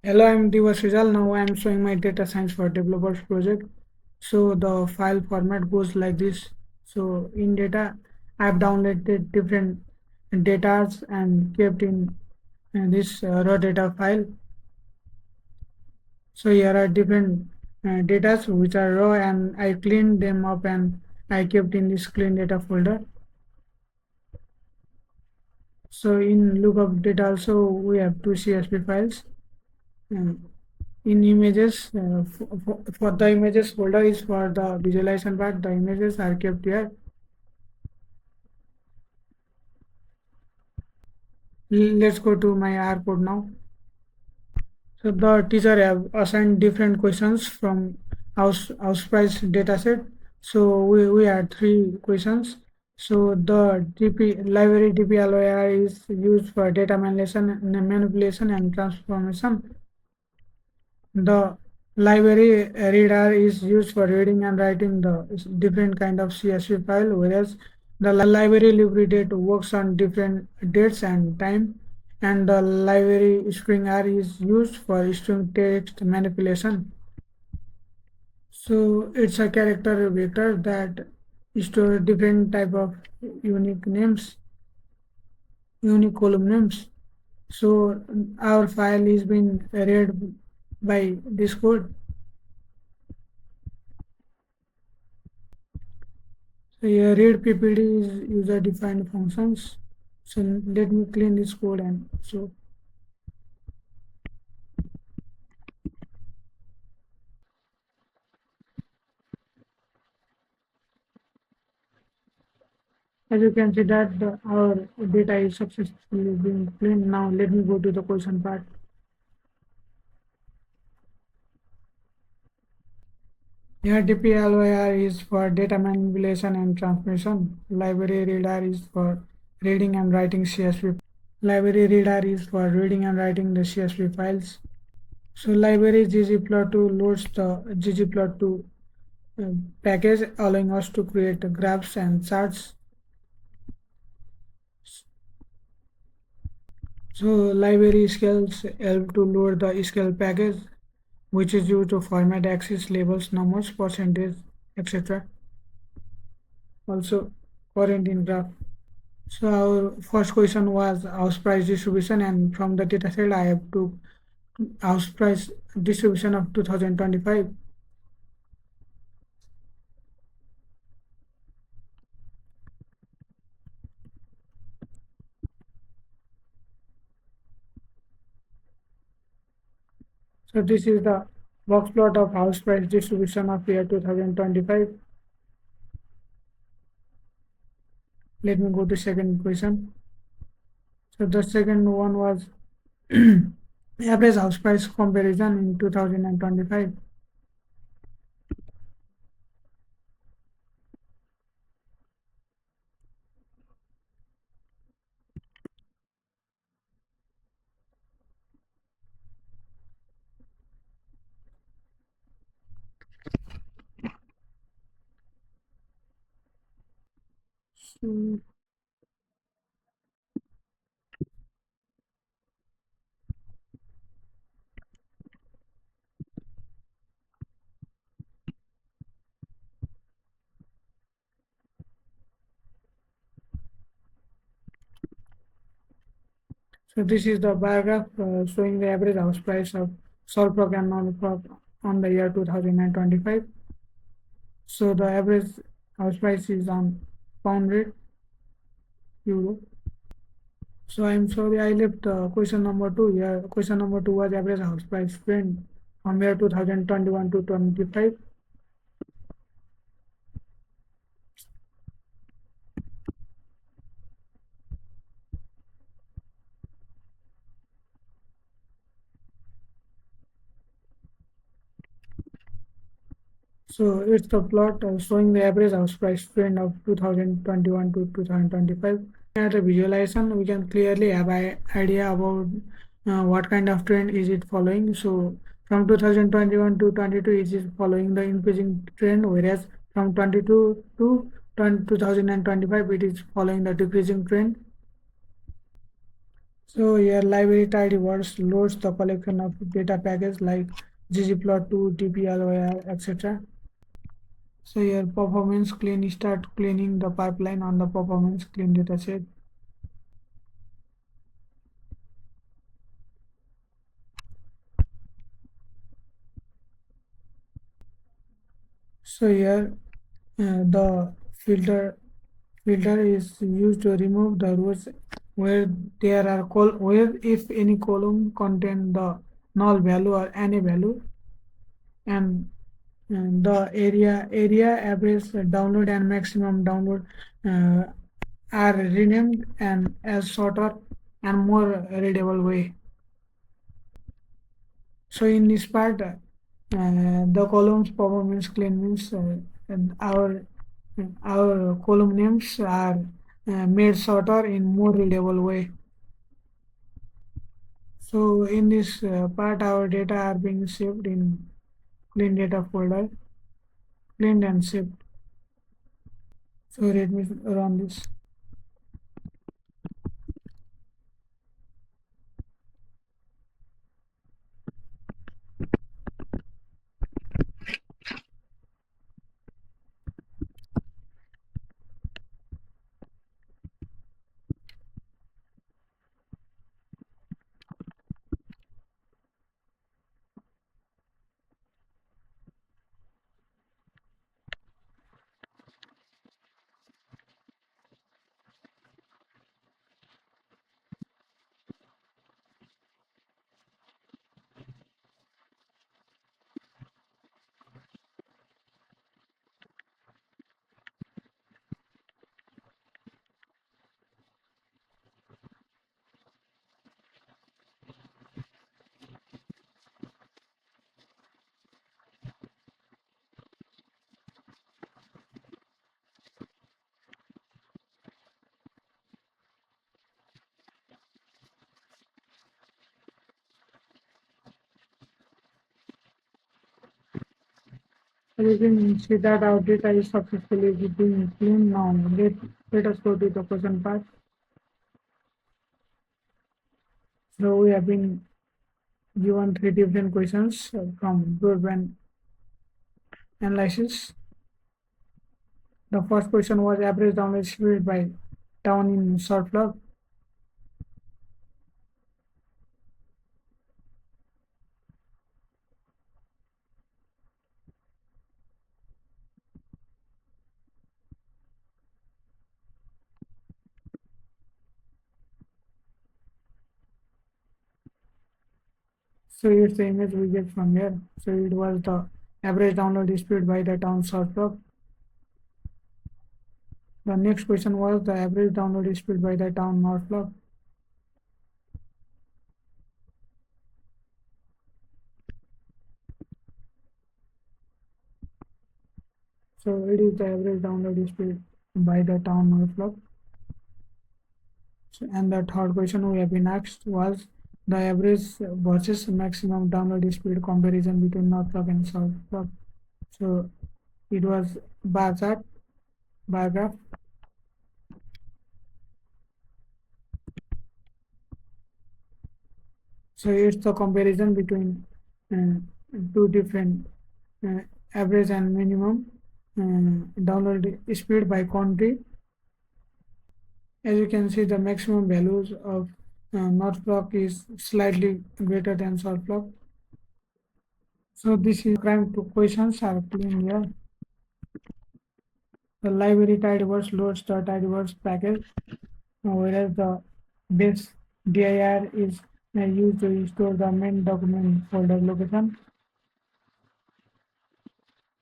Hello, I'm Divas Rizal. Now I'm showing my data science for developers project. So the file format goes like this. So in data, I've downloaded different datas and kept in this raw data file. So here are different datas which are raw, and I cleaned them up and I kept in this clean data folder. So in lookup data also we have two CSV files. In images, for the images folder is for the visualization part. The images are kept here. Let's go to my R code now. So the teacher have assigned different questions from house price dataset. So we had three questions. So the DP library DPLOR is used for data manipulation and transformation. The library reader is used for reading and writing the different kind of CSV file, whereas the library library date works on different dates and time, and the library string R is used for string text manipulation. So it's a character vector that store different type of unique names, unique column names. So our file is being read by this code. So here read PPD is user defined functions. So let me clean this code, and so as you can see that our data is successfully being cleaned. Now let me go to the question part. Here DPLOR is for data manipulation and transmission. Library reader is for reading and writing CSV. Library reader is for reading and writing the CSV files. So library ggplot2 loads the ggplot2 package, allowing us to create graphs and charts. So library scales help to load the scale package, which is used to format axis, labels, numbers, percentage, etc. Also quarantine graph. So our first question was house price distribution, and from the dataset I have to house price distribution of 2025. So this is the box plot of house price distribution of year 2025. Let me go to second question. So the second one was average house price comparison in 2025. So So this is the bar graph showing the average house price of salt prop and non-prop on the year 2025. So the average house price is on pound rate, euro. So I'm sorry I left question number two here. Question number two was average house price trend from year 2021 to 25. So it's the plot showing the average house price trend of 2021 to 2025. At the visualization, we can clearly have an idea about what kind of trend is it following. So from 2021 to 22, it is following the increasing trend, whereas from 22 to 2025, it is following the decreasing trend. So your library tidy words loads the collection of data package like ggplot2, tplor, etc. So your performance clean start cleaning the pipeline on the performance clean dataset. So here the filter is used to remove the rows where there are where if any column contain the null value or any value, and the area average download and maximum download uh, are renamed and as shorter and more readable way. So in this part, the columns performance clean means and our column names are made shorter in more readable way. So in this part, our data are being saved in clean data folder, cleaned and saved. So let me run this. You can see that our data is successfully being cleaned now. Let us go to the question part. So we have been given three different questions from broadband analysis. The first question was average download speed by town in short plug. So it's the image we get from here. So it was the average download speed by the town short plug. The next question was the average download speed by the town north plug. So it is the average download speed by the town north plug. So, and the third question we have been asked was the average versus maximum download speed comparison between north plug and south plug. So it was bar chart, bar graph. So it's the comparison between uh, two different uh, average and minimum download speed by country. As you can see, the maximum values of north block is slightly greater than south block. So this is crime to questions are clean here. The library tidyverse loads the tidyverse package, whereas the base dir is used to store the main document folder location.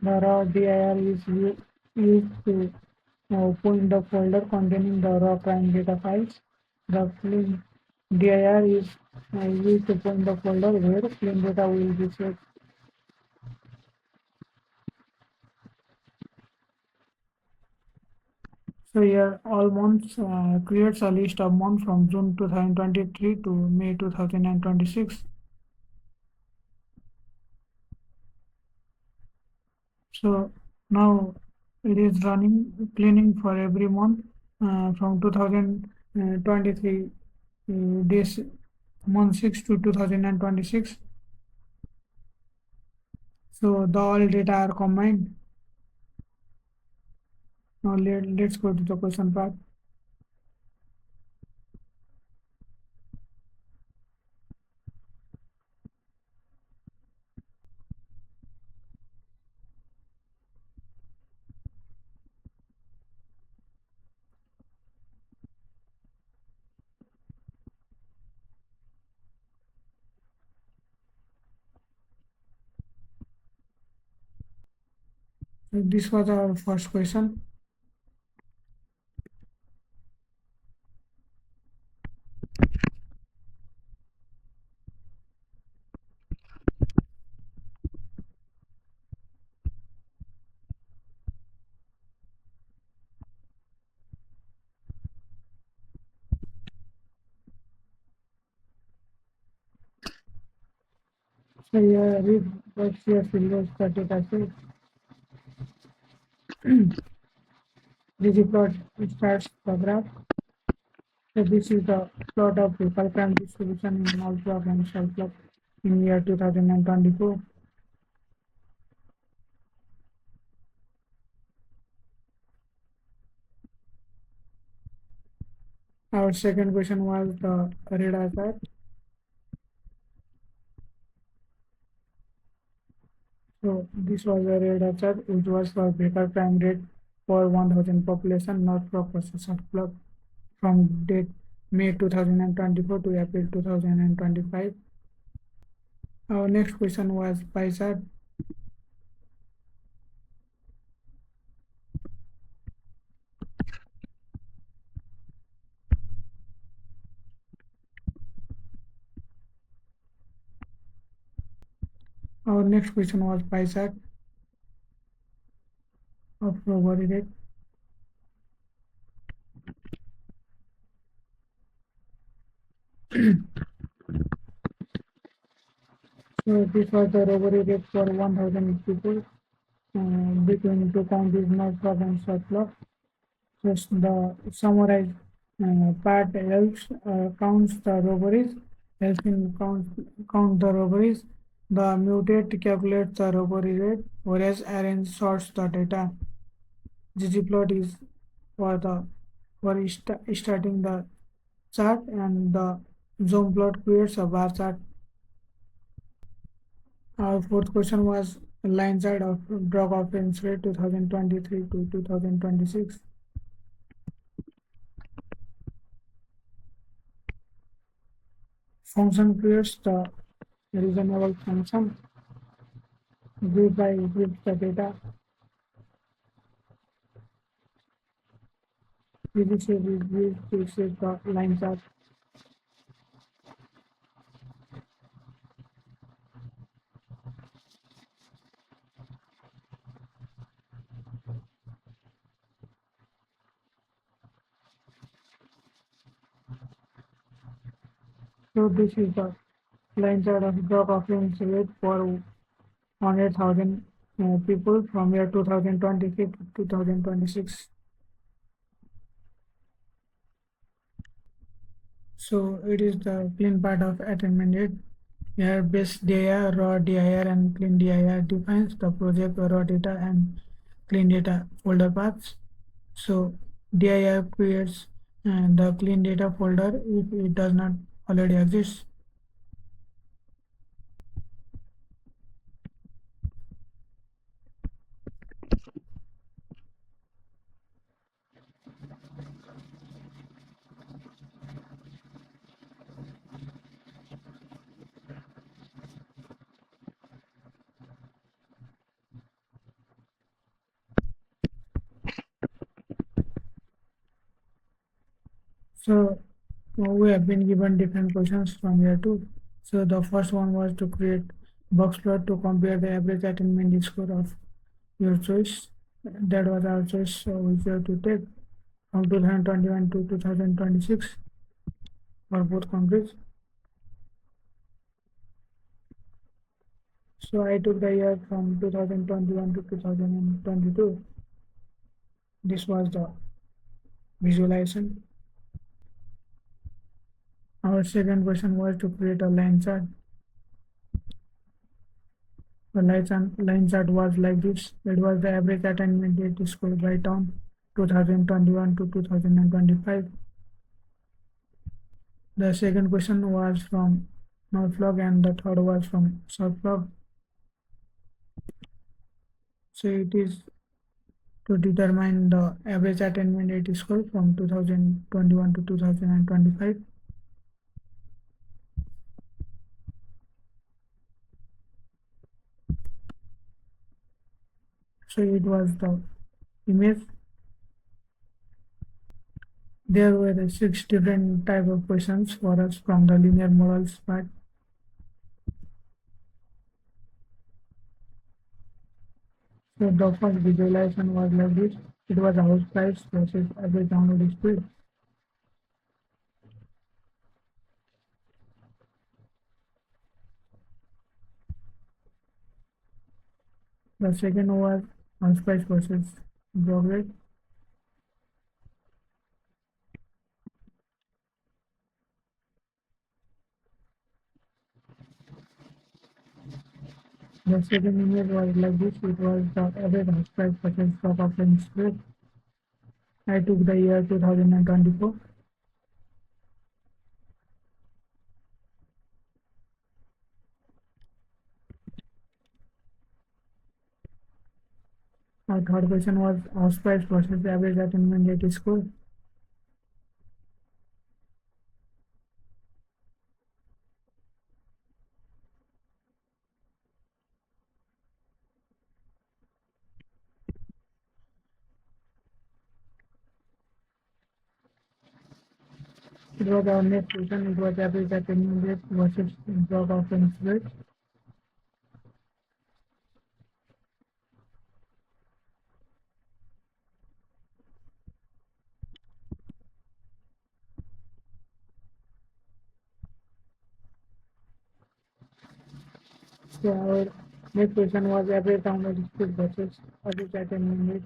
The raw dir is used to point the folder containing the raw crime data files. The clean dir is used to point the folder where clean data will be saved. So here all months creates a list of months from June 2023 to May 2026. So now it is running cleaning for every month from 2023 this month 6 to 2026. So the all data are combined. Now let's go to the question part. So this was our first question. So here read what here figures the data set. Digiplot starts the graph. So this is the plot of local crime distribution in small block and cell block in year 2024. Our second question was the radar chart. So this was a radar chart which was for breaker crime rate for 1000 population, not for possession block from date May 2024 to April 2025. Our next question was pie chart. Our next question was pie chart of robbery rate. So this was the robbery rate for 1000 people between two counties, North Block and South Block. Just the summarized part helps counts the robberies, helps in count the robberies. The mutate calculates the robbery rate, whereas arrange sorts the data. ggplot is for the starting the chart, and the zoom plot creates a bar chart. Our fourth question was line chart of drug offense rate 2023 to 2026. Function creates the reasonable function. Group by group the data. This is used to shape the line chart. So this is the line chart of drug offense rate for 100,000 people from year 2023 to 2026. So it is the clean part of attainment rate. Here base dir, raw dir and clean dir defines the project raw data and clean data folder paths. So dir creates the clean data folder if it does not already exist. So we have been given different questions from here too. So the first one was to create box plot to compare the average attainment score of your choice. That was our choice, so which you have to take from 2021 to 2026 for both countries. So I took the year from 2021 to 2022. This was the visualization. Our second question was to create a line chart. The line chart was like this. It was the average attainment rate score by town 2021 to 2025. The second question was from North Log and the third was from South Log. So it is to determine the average attainment rate score from 2021 to 2025. So it was the image. There were 6 different type of questions for us from the linear models part. So the first visualization was like this. It was house price versus average download speed. The second was house price versus job rate. The second image was like this. It was the average house price versus stock option rate. I took the year 2024. Our third question was house price versus average attainment rate score. It was our next question. It was average attainment rate versus stock option rate. So our next question was average download speed versus average attainment rate.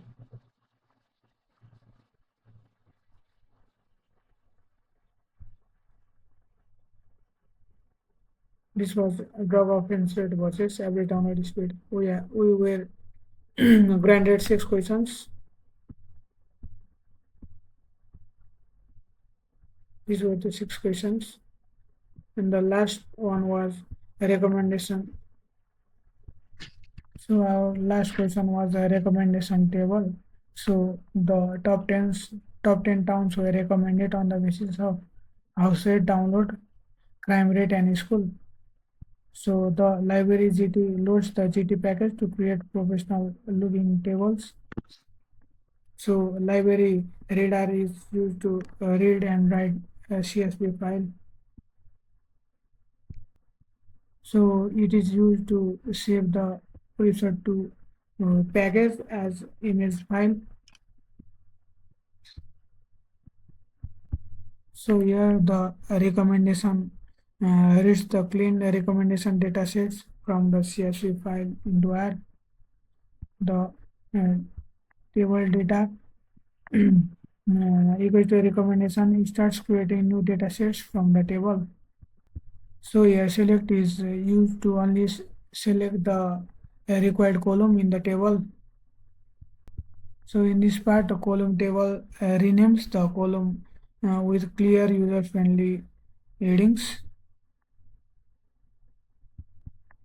This was drop offense rate versus average download speed. We were granted 6 questions. These were the 6 questions. And the last one was a recommendation. So our last question was a recommendation table. So the top 10 towns were recommended on the basis of house rate download, crime rate, and school. So the library GT loads the GT package to create professional looking tables. So library radar is used to read and write a CSV file. So it is used to save the website to package as image file. So here the recommendation reads the clean recommendation datasets from the CSV file into R. The table data equals to recommendation. It starts creating new datasets from the table. So here select is used to only select the required column in the table. So in this part, the column table renames the column with clear user-friendly headings.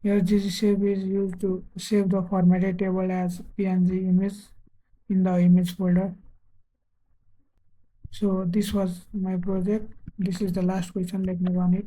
Here gsave is used to save the formatted table as PNG image in the image folder. So this was my project. This is the last question. Let me run it.